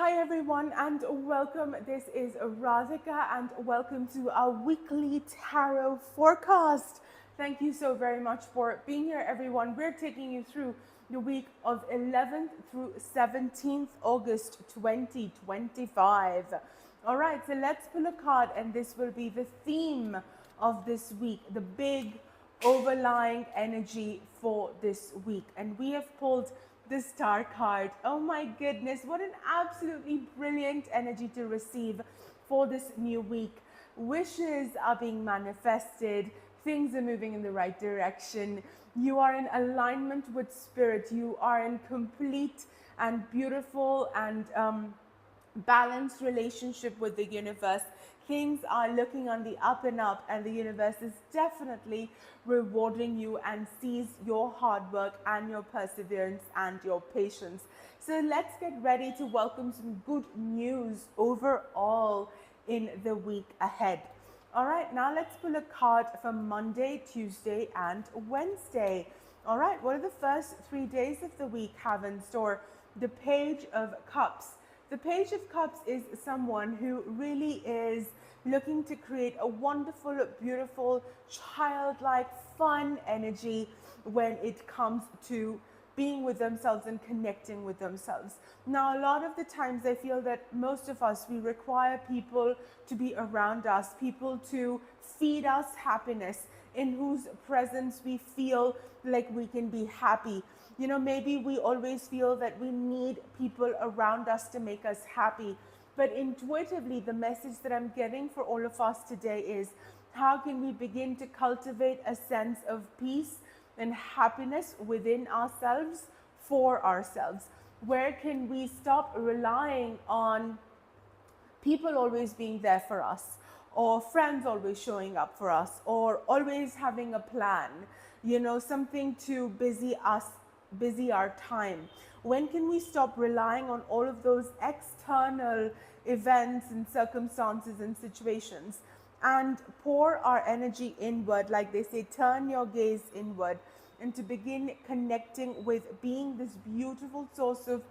Hi everyone and welcome. This is Radhika and welcome to our weekly tarot forecast. Thank you so very much for being here everyone. We're taking you through the week of 11th through 17th August 2025. All right, so let's pull a card and this will be the theme of this week, the big overlying energy for this week. And we have pulled the Star card. Oh my goodness, what an absolutely brilliant energy to receive for this new week. Wishes are being manifested, things are moving in the right direction. You are in alignment with spirit. You are in complete and beautiful and balanced relationship with the universe. Things are looking on the up and up, and the universe is definitely rewarding you and sees your hard work and your perseverance and your patience. So let's get ready to welcome some good news overall in the week ahead. All right, now let's pull a card for Monday, Tuesday, and Wednesday. All right, what do the first 3 days of the week have in store? The Page of Cups. The Page of Cups is someone who really is looking to create a wonderful, beautiful, childlike, fun energy when it comes to being with themselves and connecting with themselves. Now, a lot of the times I feel that most of us, we require people to be around us, people to feed us happiness, in whose presence we feel like we can be happy. You know, maybe we always feel that we need people around us to make us happy. But intuitively, the message that I'm getting for all of us today is, how can we begin to cultivate a sense of peace and happiness within ourselves, for ourselves? Where can we stop relying on people always being there for us, or friends always showing up for us, or always having a plan, something to busy our time? When can we stop relying on all of those external events and circumstances and situations and pour our energy inward? Like they say, turn your gaze inward, and to begin connecting with being this beautiful source of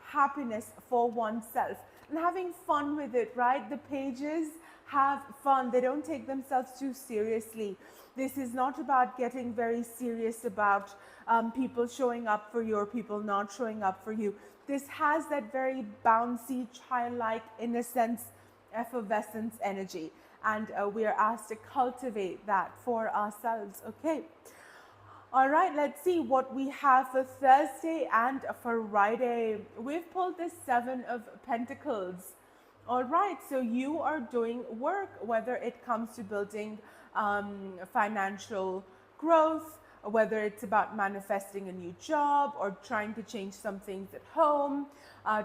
happiness for oneself and having fun with it, right? The pages have fun. They don't take themselves too seriously. This is not about getting very serious about people showing up for you or people not showing up for you. This has that very bouncy, childlike, innocence, effervescence energy. And we are asked to cultivate that for ourselves, okay? All right, let's see what we have for Thursday and for Friday. We've pulled the Seven of Pentacles. All right, so you are doing work, whether it comes to building financial growth, whether it's about manifesting a new job or trying to change some things at home,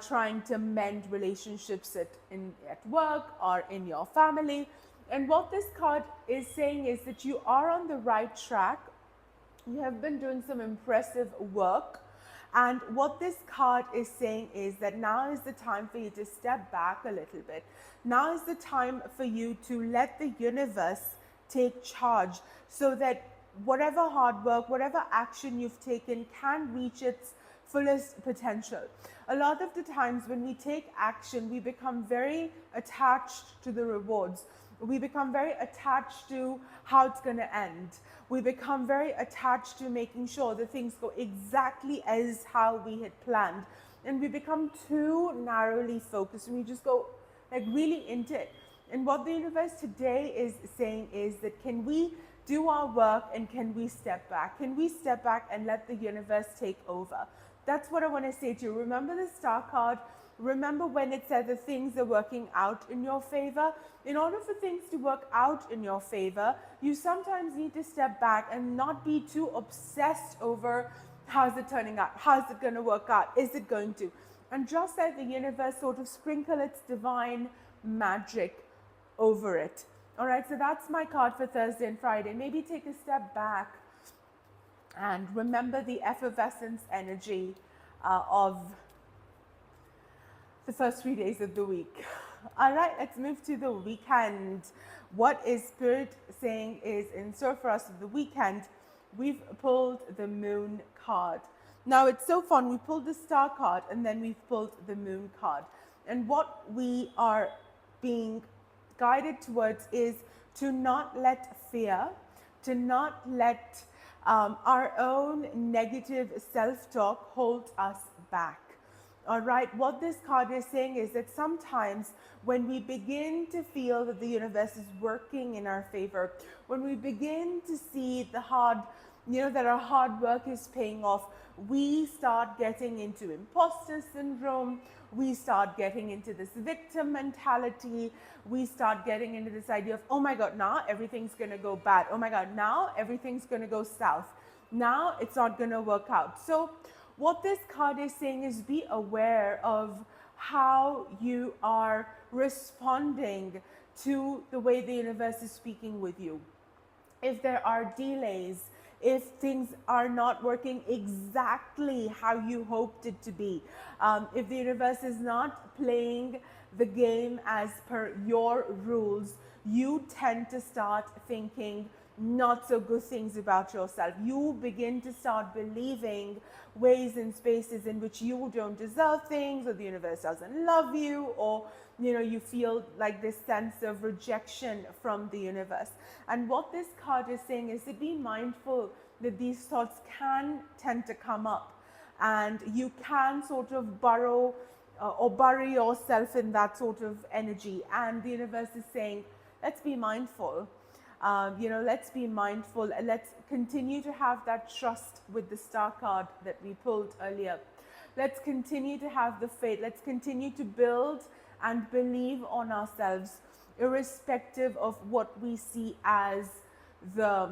trying to mend relationships at work or in your family. And what this card is saying is that you are on the right track. You have been doing some impressive work. And what this card is saying is that now is the time for you to step back a little bit. Now is the time for you to let the universe take charge, so that whatever hard work, whatever action you've taken can reach its fullest potential. A lot of the times when we take action, we become very attached to the rewards. We become very attached to how it's going to end. We become very attached to making sure that things go exactly as how we had planned. And we become too narrowly focused, and we just go like really into it. And what the universe today is saying is that, can we do our work and can we step back? Can we step back and let the universe take over? That's what I want to say to you. Remember the Star card? Remember when it said that things are working out in your favor? In order for things to work out in your favor, you sometimes need to step back and not be too obsessed over how's it turning out? How's it going to work out? Is it going to? And just let the universe sort of sprinkle its divine magic over it. All right, so that's my card for Thursday and Friday. Maybe take a step back and remember the effervescence energy of the first 3 days of the week. All right, let's move to the weekend. What is Spirit saying is in store for us for the weekend? We've pulled the Moon card. Now, it's so fun. We pulled the Star card and then we've pulled the Moon card. And what we are being guided towards is to not let fear, to not let our own negative self-talk hold us back. All right, what this card is saying is that sometimes when we begin to feel that the universe is working in our favor, when we begin to see that our hard work is paying off, we start getting into imposter syndrome, we start getting into this victim mentality, we start getting into this idea of, oh my God, now everything's gonna go bad. Oh my God, now everything's gonna go south. Now it's not gonna work out. So what this card is saying is be aware of how you are responding to the way the universe is speaking with you. If there are delays, if things are not working exactly how you hoped it to be, if the universe is not playing the game as per your rules, you tend to start thinking not so good things about yourself. You begin to start believing ways and spaces in which you don't deserve things, or the universe doesn't love you, or you feel like this sense of rejection from the universe. And what this card is saying is to be mindful that these thoughts can tend to come up, and you can sort of burrow or bury yourself in that sort of energy. And the universe is saying, let's be mindful. Let's be mindful, and let's continue to have that trust with the star card that we pulled earlier. Let's continue to have the faith. Let's continue to build and believe on ourselves, irrespective of what we see as the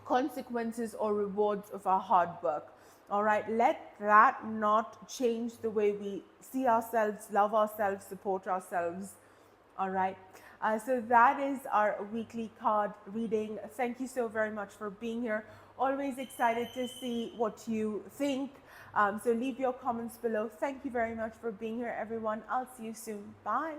consequences or rewards of our hard work. All right, let that not change the way we see ourselves, love ourselves, support ourselves. All right. So that is our weekly card reading. Thank you so very much for being here. Always excited to see what you think. So leave your comments below. Thank you very much for being here, everyone. I'll see you soon. Bye.